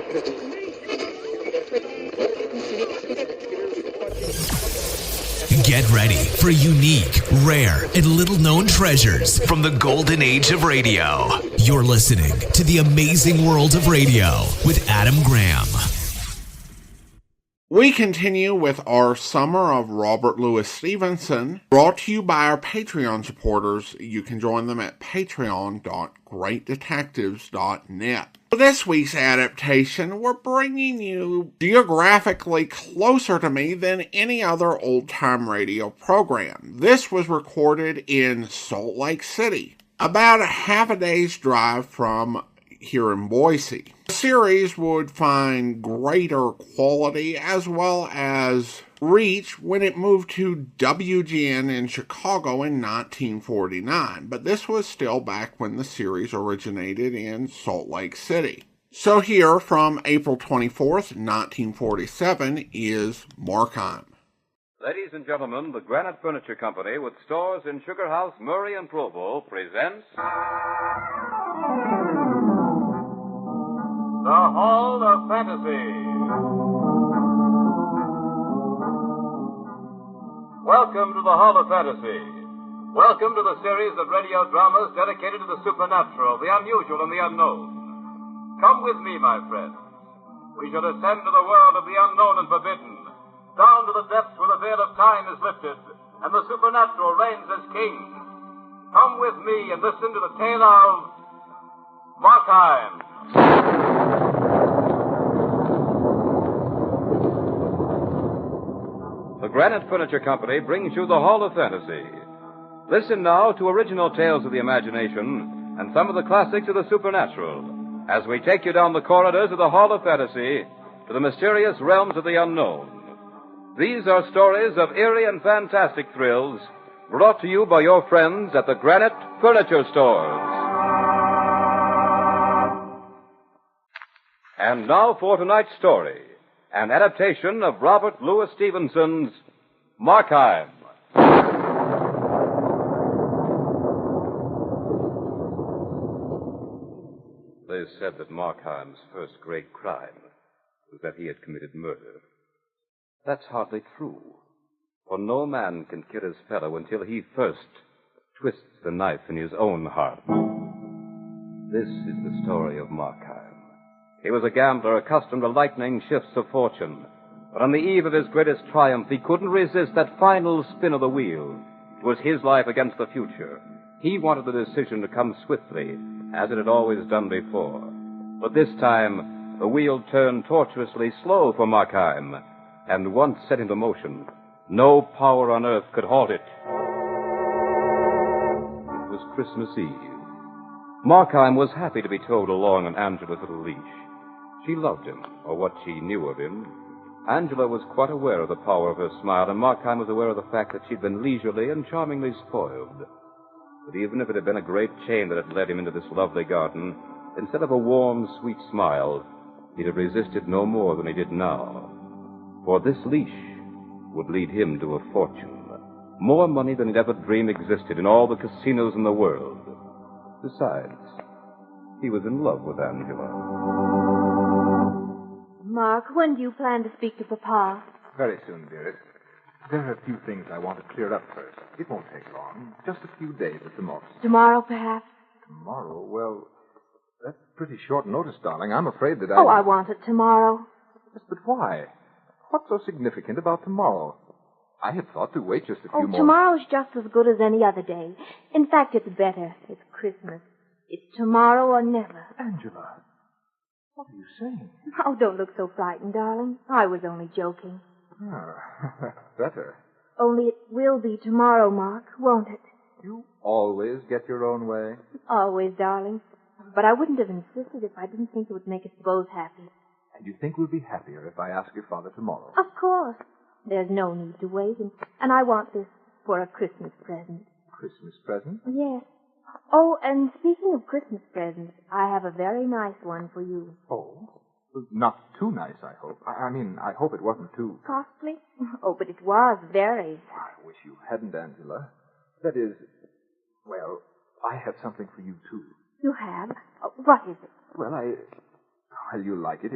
Get ready for unique, rare, and little-known treasures from the golden age of radio. You're listening to The Amazing World of Radio with Adam Graham. We continue with our Summer of Robert Louis Stevenson, brought to you by our Patreon supporters. You can join them at patreon.greatdetectives.net. For this week's adaptation, we're bringing you geographically closer to me than any other old-time radio program. This was recorded in Salt Lake City, about a half a day's drive from here in Boise. The series would find greater quality as well as reach when it moved to WGN in Chicago in 1949, but this was still back when the series originated in Salt Lake City. So here, from April 24th, 1947, is Markheim. Ladies and gentlemen, the Granite Furniture Company, with stores in Sugar House, Murray, and Provo, presents The Hall of Fantasy. Welcome to the Hall of Fantasy. Welcome to the series of radio dramas dedicated to the supernatural, the unusual, and the unknown. Come with me, my friends. We shall ascend to the world of the unknown and forbidden, down to the depths where the veil of time is lifted, and the supernatural reigns as king. Come with me and listen to the tale of Markheim. The Granite Furniture Company brings you the Hall of Fantasy. Listen now to original tales of the imagination and some of the classics of the supernatural as we take you down the corridors of the Hall of Fantasy to the mysterious realms of the unknown. These are stories of eerie and fantastic thrills brought to you by your friends at the Granite Furniture Stores. And now for tonight's story, an adaptation of Robert Louis Stevenson's Markheim. They said that Markheim's first great crime was that he had committed murder. That's hardly true, for no man can kill his fellow until he first twists the knife in his own heart. This is the story of Markheim. He was a gambler accustomed to lightning shifts of fortune. But on the eve of his greatest triumph, he couldn't resist that final spin of the wheel. It was his life against the future. He wanted the decision to come swiftly, as it had always done before. But this time, the wheel turned tortuously slow for Markheim, and once set into motion, no power on earth could halt it. It was Christmas Eve. Markheim was happy to be towed along on Angela's little leash. She loved him, or what she knew of him. Angela was quite aware of the power of her smile, and Markheim was aware of the fact that she'd been leisurely and charmingly spoiled. But even if it had been a great chain that had led him into this lovely garden, instead of a warm, sweet smile, he'd have resisted no more than he did now. For this leash would lead him to a fortune. More money than he'd ever dreamed existed in all the casinos in the world. Besides, he was in love with Angela. Mark, when do you plan to speak to Papa? Very soon, dearest. There are a few things I want to clear up first. It won't take long. Just a few days at the most. Tomorrow, perhaps? Tomorrow? Well, that's pretty short notice, darling. I'm afraid that Oh, I want it tomorrow. Yes, but why? What's so significant about tomorrow? I had thought to wait just a few more... Tomorrow's just as good as any other day. In fact, it's better. It's Christmas. It's tomorrow or never. Angela, what are you saying? Oh, don't look so frightened, darling. I was only joking. Oh, better. Only it will be tomorrow, Mark, won't it? You always get your own way. Always, darling. But I wouldn't have insisted if I didn't think it would make us both happy. And you think we'll be happier if I ask your father tomorrow? Of course. There's no need to wait, and I want this for a Christmas present. Christmas present? Yes. Oh, and speaking of Christmas presents, I have a very nice one for you. Oh? Not too nice, I hope. I mean, I hope it wasn't too... Costly? Oh, but it was very. I wish you hadn't, Angela. That is, well, I have something for you, too. You have? Oh, what is it? Well, Well, you like it.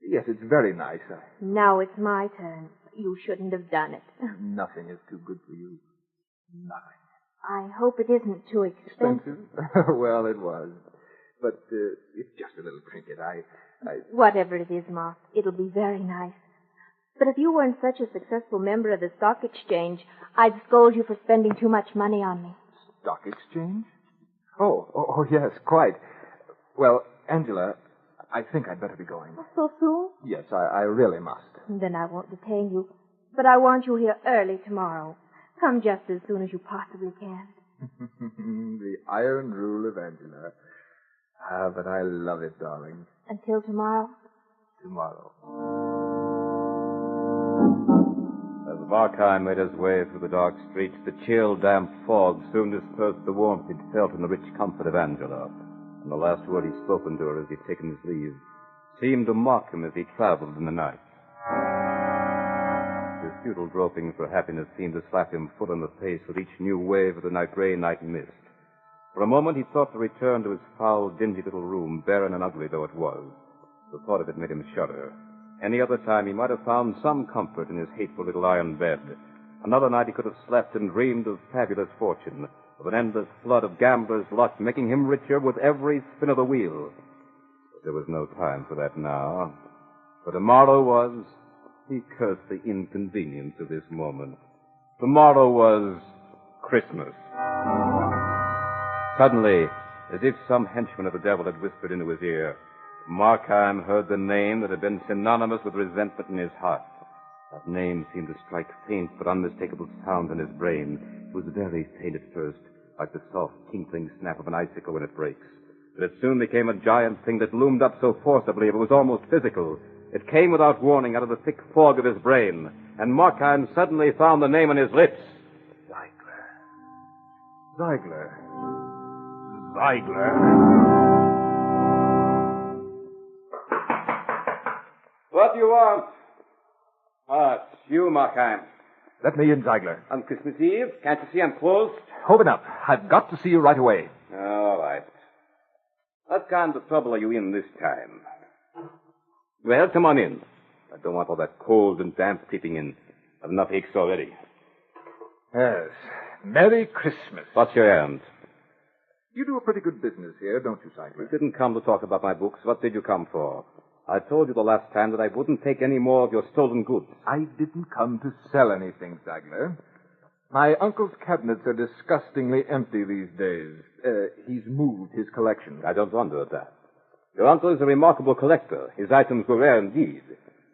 Yes, it's very nice. Now it's my turn. You shouldn't have done it. Nothing is too good for you. Nothing. I hope it isn't too expensive. Well, it was. But it's just a little trinket. Whatever it is, Mark, it'll be very nice. But if you weren't such a successful member of the stock exchange, I'd scold you for spending too much money on me. Stock exchange? Oh, yes, quite. Well, Angela, I think I'd better be going. So soon? Yes, I really must. Then I won't detain you. But I want you here early tomorrow. Come just as soon as you possibly can. The iron rule of Angela. Ah, but I love it, darling. Until tomorrow? Tomorrow. As Markheim made his way through the dark streets, the chill, damp fog soon dispersed the warmth he'd felt in the rich comfort of Angela. And the last word he'd spoken to her as he'd taken his leave seemed to mock him as he traveled in the night. His futile groping for happiness seemed to slap him full in the face with each new wave of the gray night mist. For a moment he thought to return to his foul, dingy little room, barren and ugly though it was. The thought of it made him shudder. Any other time he might have found some comfort in his hateful little iron bed. Another night he could have slept and dreamed of fabulous fortune, of an endless flood of gambler's luck, making him richer with every spin of the wheel. But there was no time for that now. For tomorrow was... He cursed the inconvenience of this moment. Tomorrow was Christmas. Suddenly, as if some henchman of the devil had whispered into his ear, Markheim heard the name that had been synonymous with resentment in his heart. That name seemed to strike faint but unmistakable sounds in his brain. It was very faint at first, like the soft, tinkling snap of an icicle when it breaks. But it soon became a giant thing that loomed up so forcibly it was almost physical. It came without warning out of the thick fog of his brain, and Markheim suddenly found the name on his lips. Ziegler. What do you want? It's you, Markheim. Let me in, Ziegler. On Christmas Eve? Can't you see I'm closed? Open up. I've got to see you right away. All right. What kind of trouble are you in this time? Well, come on in. I don't want all that cold and damp creeping in. I've enough aches already. Yes. Merry Christmas. What's your errand? You do a pretty good business here, don't you, Ziegler? You didn't come to talk about my books. What did you come for? I told you the last time that I wouldn't take any more of your stolen goods. I didn't come to sell anything, Ziegler. My uncle's cabinets are disgustingly empty these days. He's moved his collection. I don't wonder at that. Your uncle is a remarkable collector. His items were rare indeed.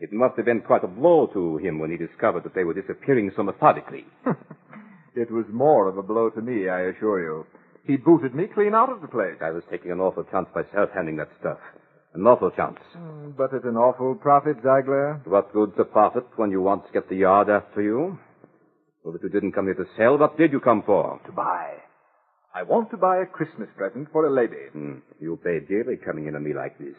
It must have been quite a blow to him when he discovered that they were disappearing so methodically. It was more of a blow to me, I assure you. He booted me clean out of the place. I was taking an awful chance myself handling that stuff. An awful chance. But at an awful profit, Ziegler. What good's a profit when you once get the yard after you? Well, if you didn't come here to sell, what did you come for? To buy. I want to buy a Christmas present for a lady. You pay dearly coming in on me like this.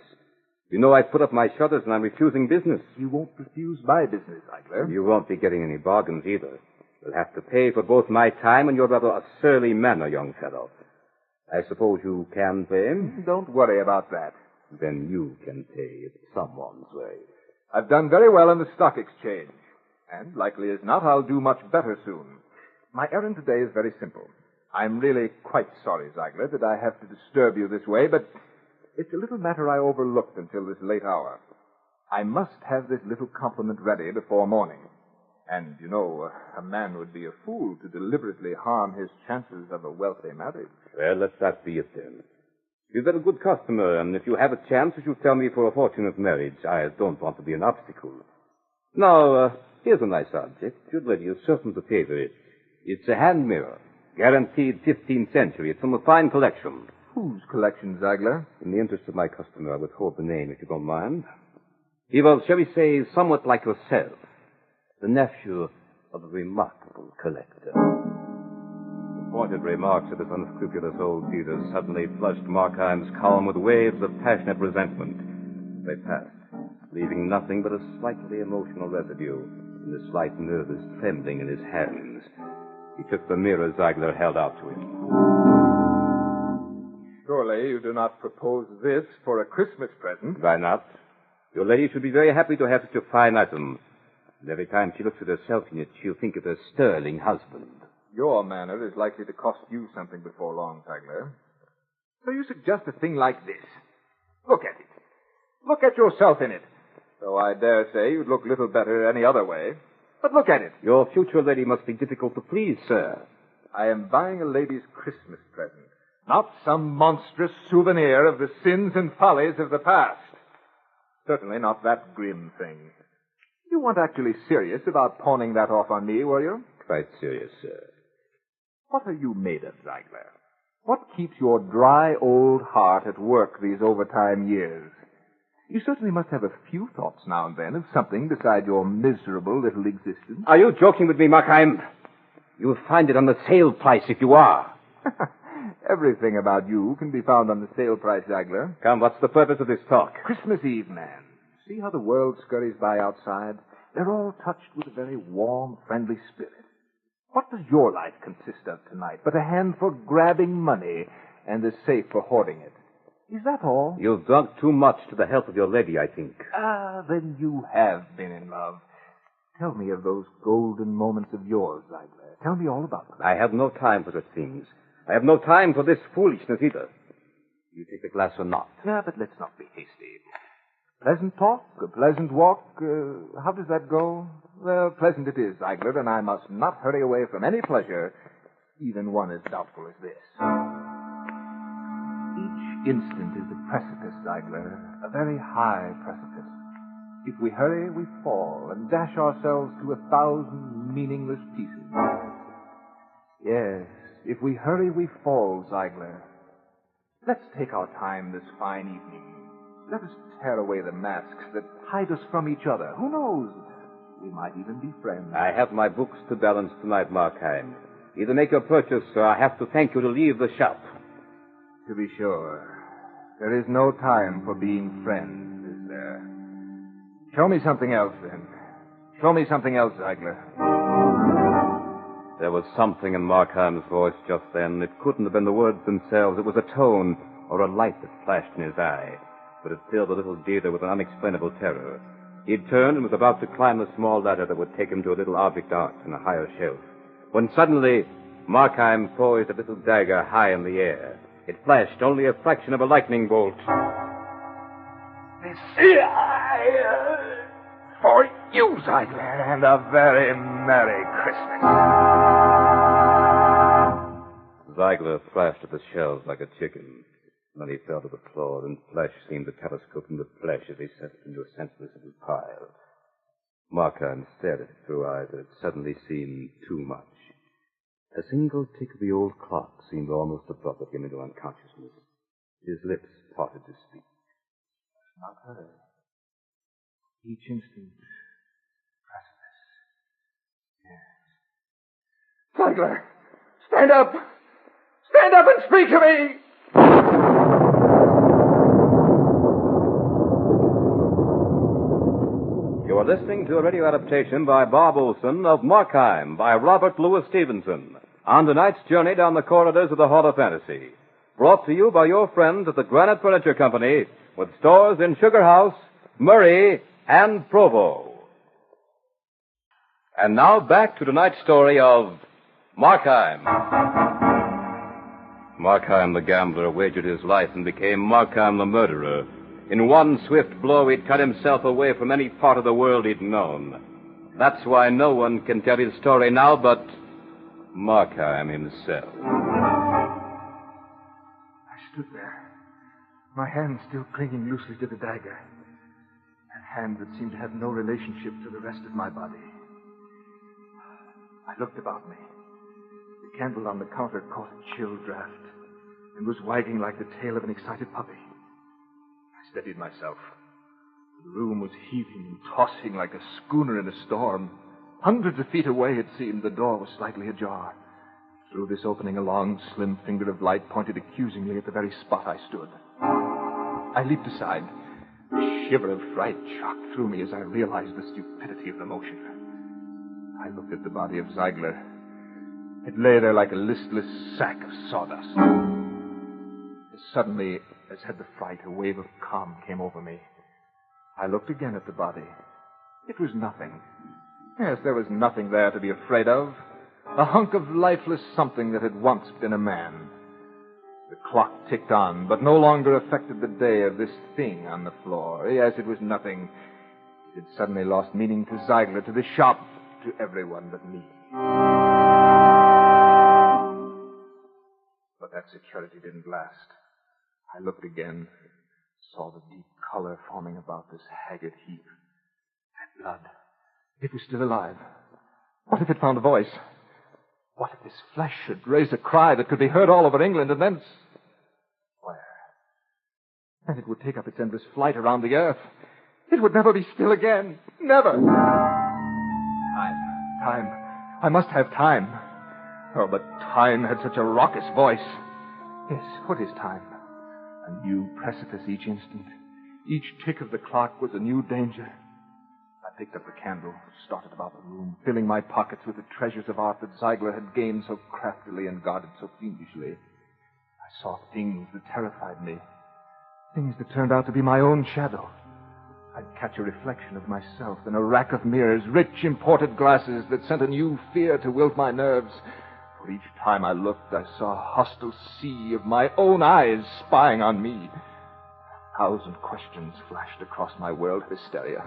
You know I've put up my shutters and I'm refusing business. You won't refuse my business, Ziegler. You won't be getting any bargains either. You'll have to pay for both my time and your rather a surly manner, young fellow. I suppose you can pay? Don't worry about that. Then you can pay it someone's way. I've done very well in the stock exchange. And, likely as not, I'll do much better soon. My errand today is very simple. I'm really quite sorry, Ziegler, that I have to disturb you this way, but it's a little matter I overlooked until this late hour. I must have this little compliment ready before morning. And, you know, a man would be a fool to deliberately harm his chances of a wealthy marriage. Well, let that be it then. You've been a good customer, and if you have a chance, you should tell me for a fortunate marriage. I don't want to be an obstacle. Now, here's a nice object. Your lady is certain to favor it. It's a hand mirror. Guaranteed 15th century. It's from a fine collection. Whose collection, Ziegler? In the interest of my customer, I withhold the name, if you don't mind. He was, shall we say, somewhat like yourself. The nephew of a remarkable collector. The pointed remarks of this unscrupulous old dealer suddenly flushed Markheim's calm with waves of passionate resentment. They passed, leaving nothing but a slightly emotional residue and a slight nervous trembling in his hands. He took the mirror Ziegler held out to him. Surely you do not propose this for a Christmas present. Why not? Your lady should be very happy to have such a fine item. And every time she looks at herself in it, she'll think of her sterling husband. Your manner is likely to cost you something before long, Ziegler. So you suggest a thing like this. Look at it. Look at yourself in it. Though I dare say you'd look little better any other way. But look at it. Your future lady must be difficult to please, sir. I am buying a lady's Christmas present, not some monstrous souvenir of the sins and follies of the past. Certainly not that grim thing. You weren't actually serious about pawning that off on me, were you? Quite serious, sir. What are you made of, Ziegler? What keeps your dry old heart at work these overtime years? You certainly must have a few thoughts now and then of something beside your miserable little existence. Are you joking with me, Markheim? You'll find it on the sale price if you are. Everything about you can be found on the sale price, Ziegler. Come, what's the purpose of this talk? Christmas Eve, man. See how the world scurries by outside? They're all touched with a very warm, friendly spirit. What does your life consist of tonight but a hand for grabbing money and a safe for hoarding it? Is that all? You've drunk too much to the health of your lady, I think. Ah, then you have been in love. Tell me of those golden moments of yours, Ziegler. Tell me all about them. I have no time for such things. I have no time for this foolishness either. You take the glass or not? Yeah, but let's not be hasty. Pleasant talk, a pleasant walk. How does that go? Well, pleasant it is, Ziegler, and I must not hurry away from any pleasure, even one as doubtful as this. Each instant is a precipice, Ziegler, a very high precipice. If we hurry, we fall and dash ourselves to 1,000 meaningless pieces. Yes, if we hurry, we fall, Ziegler. Let's take our time this fine evening. Let us tear away the masks that hide us from each other. Who knows? We might even be friends. I have my books to balance tonight, Markheim. Either make your purchase, or I have to thank you to leave the shop. To be sure. There is no time for being friends, is there? Show me something else, then. Show me something else, Ziegler. There was something in Markheim's voice just then. It couldn't have been the words themselves. It was a tone or a light that flashed in his eye. But it filled the little dealer with an unexplainable terror. He had turned and was about to climb the small ladder that would take him to a little object arch on a higher shelf, when suddenly Markheim poised a little dagger high in the air. It flashed only a fraction of a lightning bolt. This for you, Ziegler, and a very Merry Christmas. Ziegler flashed at the shelves like a chicken. Then he fell to the floor, and flesh seemed to telescope him with flesh as he settled into a senseless little pile. Markheim stared at it through eyes that had suddenly seemed too much. A single tick of the old clock seemed almost to drop him into unconsciousness. His lips parted to speak. Not her. Each instant, precipice. Yes. Ziegler, stand up! Stand up and speak to me! You are listening to a radio adaptation by Bob Olson of Markheim by Robert Louis Stevenson on tonight's journey down the corridors of the Hall of Fantasy. Brought to you by your friends at the Granite Furniture Company with stores in Sugar House, Murray, and Provo. And now back to tonight's story of Markheim. Markheim the gambler wagered his life and became Markheim the murderer. In one swift blow, he'd cut himself away from any part of the world he'd known. That's why no one can tell his story now but Markheim himself. I stood there, my hand still clinging loosely to the dagger. A hand that seemed to have no relationship to the rest of my body. I looked about me. The candle on the counter caught a chill draft and was wagging like the tail of an excited puppy. I steadied myself. The room was heaving and tossing like a schooner in a storm. Hundreds of feet away, it seemed, the door was slightly ajar. Through this opening, a long, slim finger of light pointed accusingly at the very spot I stood. I leaped aside. A shiver of fright shocked through me as I realized the stupidity of the motion. I looked at the body of Ziegler. It lay there like a listless sack of sawdust. The Suddenly, as had the fright, a wave of calm came over me. I looked again at the body. It was nothing. Yes, there was nothing there to be afraid of. A hunk of lifeless something that had once been a man. The clock ticked on, but no longer affected the day of this thing on the floor. Yes, it was nothing. It had suddenly lost meaning to Ziegler, to the shop, to everyone but me. But that security didn't last. I looked again, saw the deep color forming about this haggard heap. That blood. It was still alive. What if it found a voice? What if this flesh should raise a cry that could be heard all over England and thence... where? And it would take up its endless flight around the earth. It would never be still again. Never. Time. I must have time. Oh, but time had such a raucous voice. Yes, what is time? A new precipice each instant. Each tick of the clock was a new danger. I picked up the candle, started about the room, filling my pockets with the treasures of art that Ziegler had gained so craftily and guarded so fiendishly. I saw things that terrified me. Things that turned out to be my own shadow. I'd catch a reflection of myself in a rack of mirrors, rich imported glasses that sent a new fear to wilt my nerves. For each time I looked, I saw a hostile sea of my own eyes spying on me. 1,000 questions flashed across my world of hysteria.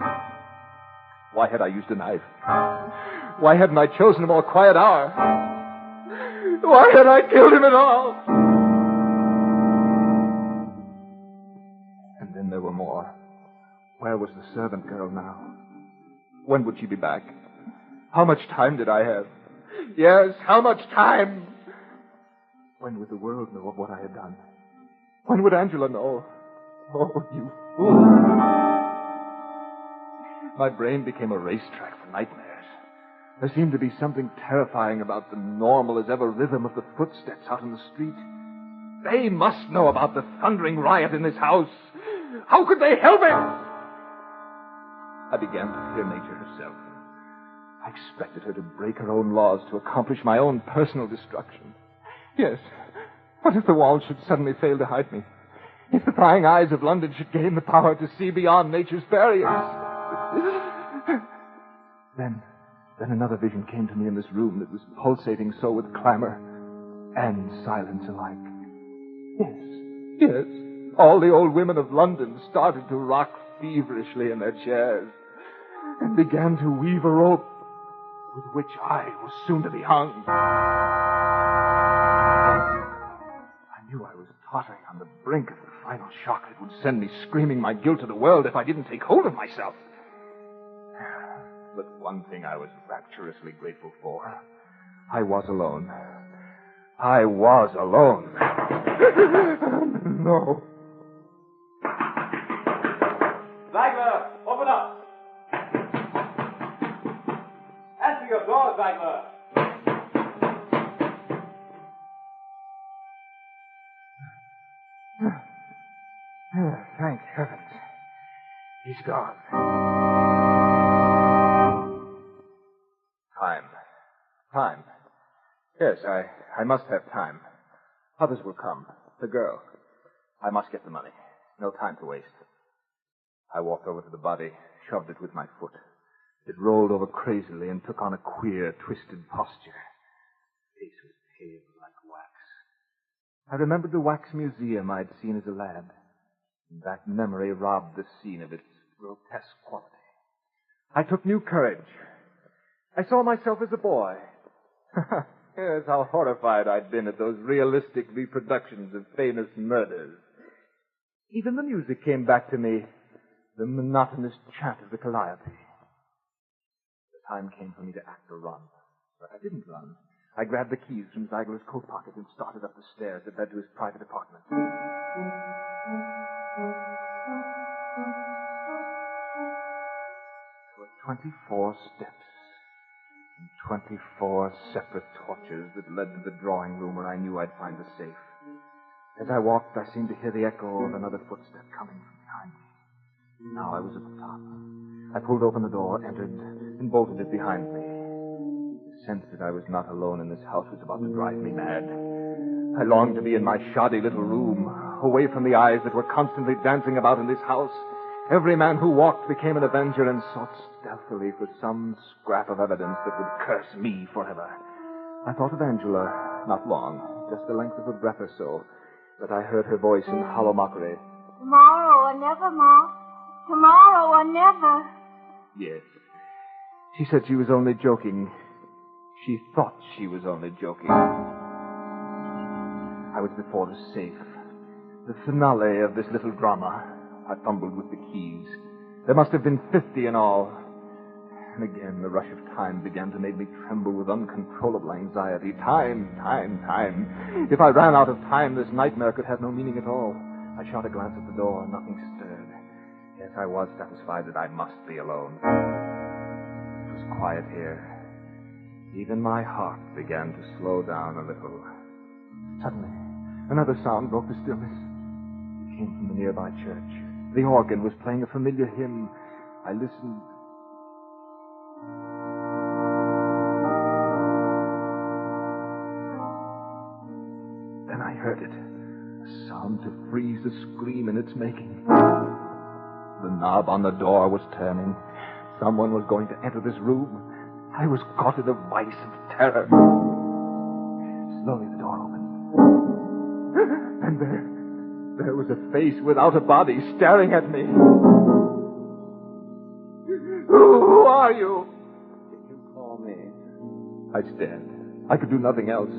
Why had I used a knife? Why hadn't I chosen a more quiet hour? Why had I killed him at all? And then there were more. Where was the servant girl now? When would she be back? How much time did I have? Yes, how much time? When would the world know of what I had done? When would Angela know? Oh, you fool. My brain became a racetrack for nightmares. There seemed to be something terrifying about the normal as ever rhythm of the footsteps out in the street. They must know about the thundering riot in this house. How could they help it? I began to fear nature herself. I expected her to break her own laws to accomplish my own personal destruction. Yes. What if the walls should suddenly fail to hide me? If the prying eyes of London should gain the power to see beyond nature's barriers? Then another vision came to me in this room that was pulsating so with clamor and silence alike. Yes. All the old women of London started to rock feverishly in their chairs and began to weave a rope with which I was soon to be hung. I knew I was tottering on the brink of the final shock that would send me screaming my guilt to the world if I didn't take hold of myself. But one thing I was rapturously grateful for. I was alone. I was alone. No. Ziegler, open up! Answer your door, Ziegler! Thank heavens. He's gone. Time. Yes, I must have time. Others will come. The girl. I must get the money. No time to waste. I walked over to the body, shoved it with my foot. It rolled over crazily and took on a queer, twisted posture. The face was pale like wax. I remembered the wax museum I'd seen as a lad. And that memory robbed the scene of its grotesque quality. I took new courage. I saw myself as a boy. Yes, how horrified I'd been at those realistic reproductions of famous murders. Even the music came back to me, the monotonous chant of the calliope. The time came for me to act or run, but I didn't run. I grabbed the keys from Ziegler's coat pocket and started up the stairs that led to his private apartment. There were 24 steps. 24 separate torches that led to the drawing room where I knew I'd find the safe. As I walked, I seemed to hear the echo of another footstep coming from behind me. Now I was at the top. I pulled open the door, entered, and bolted it behind me. The sense that I was not alone in this house was about to drive me mad. I longed to be in my shoddy little room, away from the eyes that were constantly dancing about in this house. Every man who walked became an avenger and sought stealthily for some scrap of evidence that would curse me forever. I thought of Angela, not long, just the length of a breath or so, but I heard her voice in hollow mockery. Tomorrow or never, Ma. Tomorrow or never. Yes. She said she was only joking. She thought she was only joking. I was before the safe. The finale of this little drama. I fumbled with the keys. There must have been 50 in all. And again, the rush of time began to make me tremble with uncontrollable anxiety. Time. If I ran out of time, this nightmare could have no meaning at all. I shot a glance at the door. Nothing stirred. Yes, I was satisfied that I must be alone. It was quiet here. Even my heart began to slow down a little. Suddenly, another sound broke the stillness. It came from the nearby church. The organ was playing a familiar hymn. I listened. Then I heard it. A sound to freeze the scream in its making. The knob on the door was turning. Someone was going to enter this room. I was caught in a vice of terror. Slowly the door opened. And there was a face without a body staring at me. Who are you? Did you call me? I stared. I could do nothing else.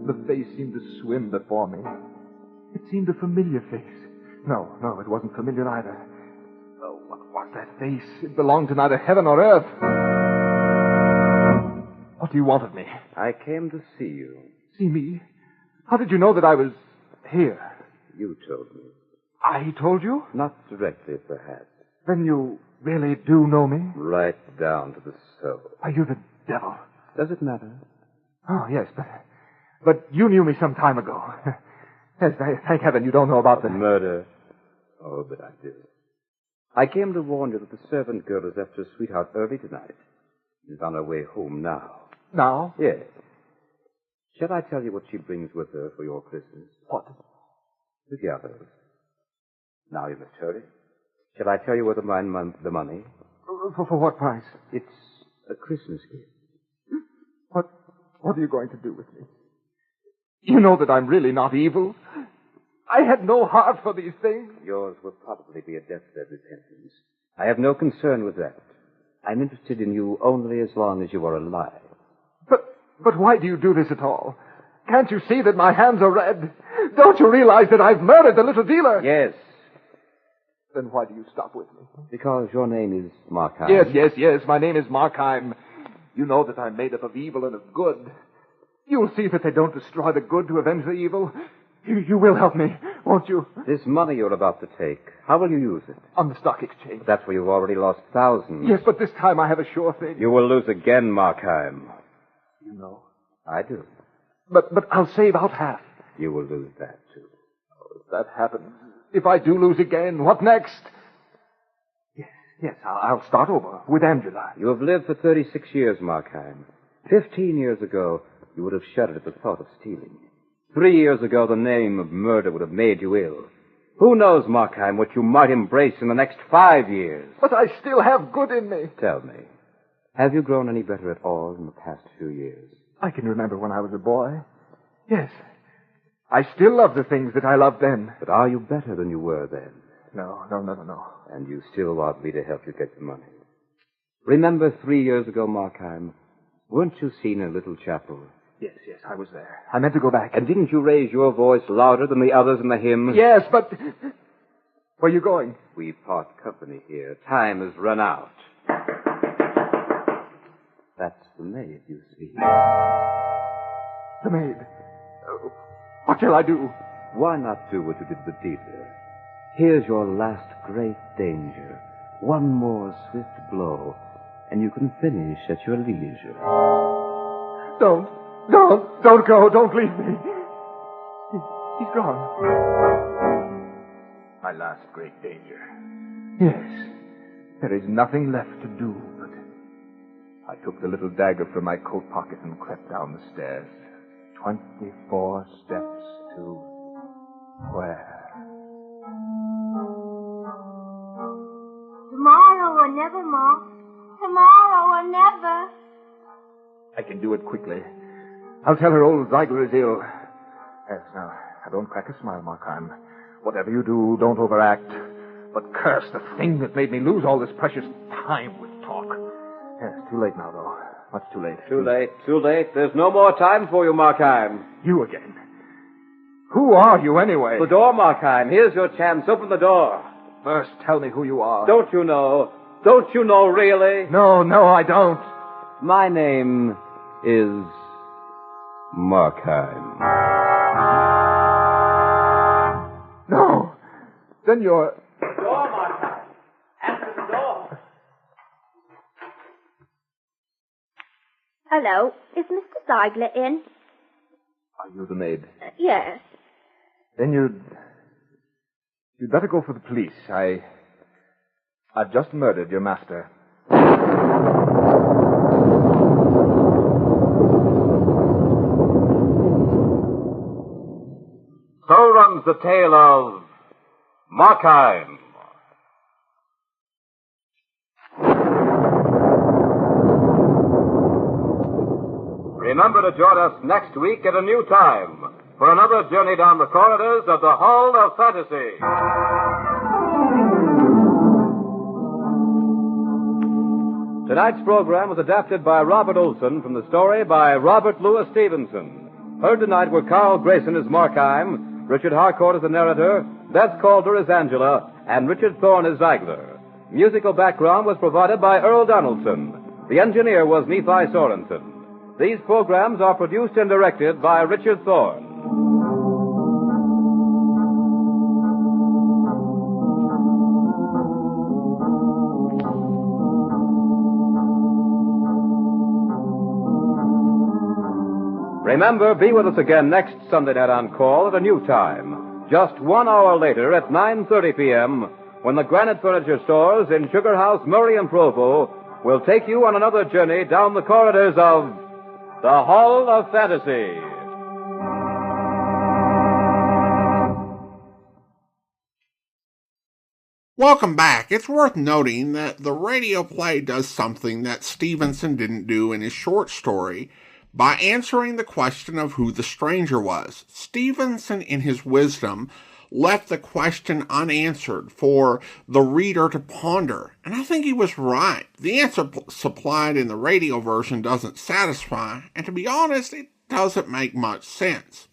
The face seemed to swim before me. It seemed a familiar face. No, it wasn't familiar either. Oh, what was that face? It belonged to neither heaven or earth. What do you want of me? I came to see you. See me? How did you know that I was here? You told me. I told you? Not directly, perhaps. Then you really do know me? Right down to the soul. Are you the devil? Does it matter? Oh, yes, but you knew me some time ago. Yes, thank heaven you don't know about the murder. Oh, but I do. I came to warn you that the servant girl has left her sweetheart early tonight. She's on her way home now. Now? Yes. Shall I tell you what she brings with her for your Christmas? What? The gathers. Now you must hurry. Shall I tell you where to find the money? For what price? It's a Christmas gift. What are you going to do with me? You know that I'm really not evil. I had no heart for these things. Yours will probably be a deathbed repentance. I have no concern with that. I'm interested in you only as long as you are alive. But why do you do this at all? Can't you see that my hands are red? Don't you realize that I've murdered the little dealer? Yes. Then why do you stop with me? Because your name is Markheim. Yes. My name is Markheim. You know that I'm made up of evil and of good. You'll see that they don't destroy the good to avenge the evil. You will help me, won't you? This money you're about to take, how will you use it? On the stock exchange. But that's where you've already lost thousands. Yes, but this time I have a sure thing. You will lose again, Markheim. You know. I do. But I'll save out half. You will lose that, too. Oh, if that happens, if I do lose again, what next? Yes, I'll start over with Angela. You have lived for 36 years, Markheim. 15 years ago, you would have shuddered at the thought of stealing. 3 years ago, the name of murder would have made you ill. Who knows, Markheim, what you might embrace in the next 5 years? But I still have good in me. Tell me, have you grown any better at all in the past few years? I can remember when I was a boy. Yes. I still love the things that I loved then. But are you better than you were then? No. And you still want me to help you get the money? Remember 3 years ago, Markheim, weren't you seen in a little chapel? Yes, I was there. I meant to go back. And didn't you raise your voice louder than the others in the hymn? Yes, but... Where are you going? We part company here. Time has run out. That's the maid, you see. The maid. What shall I do? Why not do what you did with the dealer? Here's your last great danger. One more swift blow, and you can finish at your leisure. Don't go. Don't leave me. He's gone. My last great danger. Yes. There is nothing left to do but... I took the little dagger from my coat pocket and crept down the stairs. 24 steps to... where? or never, Ma. Tomorrow or never. I can do it quickly. I'll tell her old Ziegler is ill. Yes, now don't crack a smile, Markheim. Whatever you do, don't overact. But curse the thing that made me lose all this precious time with talk. Yes, too late now, though. Much too late. Too late. There's no more time for you, Markheim. You again. Who are you, anyway? The door, Markheim. Here's your chance. Open the door. First, tell me who you are. Don't you know? Don't you know, really? No, I don't. My name is Markheim. No. Then you're... Door, Markheim. Answer the door. Hello. Is Mr. Ziegler in? Are you the maid? Yes. Then you'd better go for the police. I've just murdered your master. So runs the tale of Markheim. Remember to join us next week at a new time for another journey down the corridors of the Hall of Fantasy. Tonight's program was adapted by Robert Olson from the story by Robert Louis Stevenson. Heard tonight were Carl Grayson as Markheim, Richard Harcourt as the narrator, Beth Caulder as Angela, and Richard Thorne as Ziegler. Musical background was provided by Earl Donaldson. The engineer was Nephi Sorensen. These programs are produced and directed by Richard Thorne. Remember, be with us again next Sunday night on Call at a new time. Just 1 hour later at 9:30 p.m. when the Granite Furniture Stores in Sugar House, Murray and Provo will take you on another journey down the corridors of the Hall of Fantasy. Welcome back. It's worth noting that the radio play does something that Stevenson didn't do in his short story by answering the question of who the stranger was. Stevenson, in his wisdom, left the question unanswered for the reader to ponder. And I think he was right. The answer supplied in the radio version doesn't satisfy, and to be honest, it doesn't make much sense.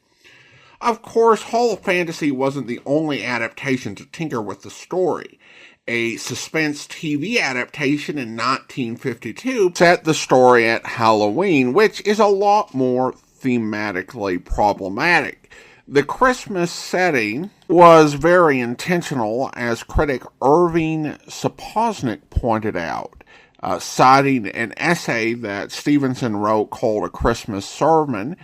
Of course, Hall of Fantasy wasn't the only adaptation to tinker with the story. A suspense TV adaptation in 1952 set the story at Halloween, which is a lot more thematically problematic. The Christmas setting was very intentional, as critic Irving Saposnik pointed out, citing an essay that Stevenson wrote called A Christmas Sermon,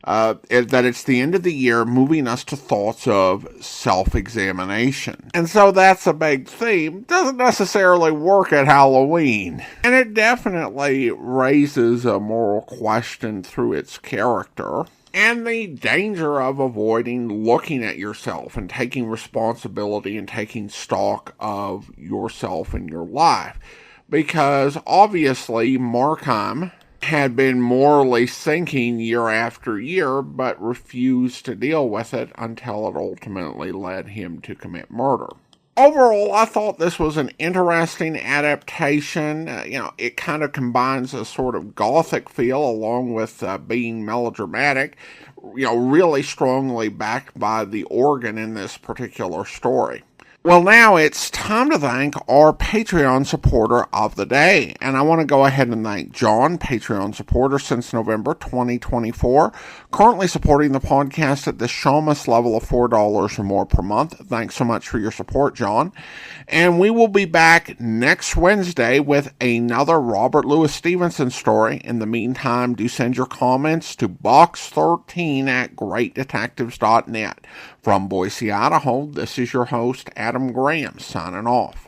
that it's the end of the year, moving us to thoughts of self-examination. And so that's a big theme. Doesn't necessarily work at Halloween. And it definitely raises a moral question through its character, and the danger of avoiding looking at yourself and taking responsibility and taking stock of yourself and your life. Because obviously Markheim had been morally sinking year after year, but refused to deal with it until it ultimately led him to commit murder. Overall, I thought this was an interesting adaptation. It kind of combines a sort of gothic feel along with being melodramatic, really strongly backed by the organ in this particular story. Well, now it's time to thank our Patreon supporter of the day. And I want to go ahead and thank John, Patreon supporter since November 2024, currently supporting the podcast at the Shamus level of $4 or more per month. Thanks so much for your support, John. And we will be back next Wednesday with another Robert Louis Stevenson story. In the meantime, do send your comments to box13@greatdetectives.net. From Boise, Idaho, this is your host, Adam Graham, signing off.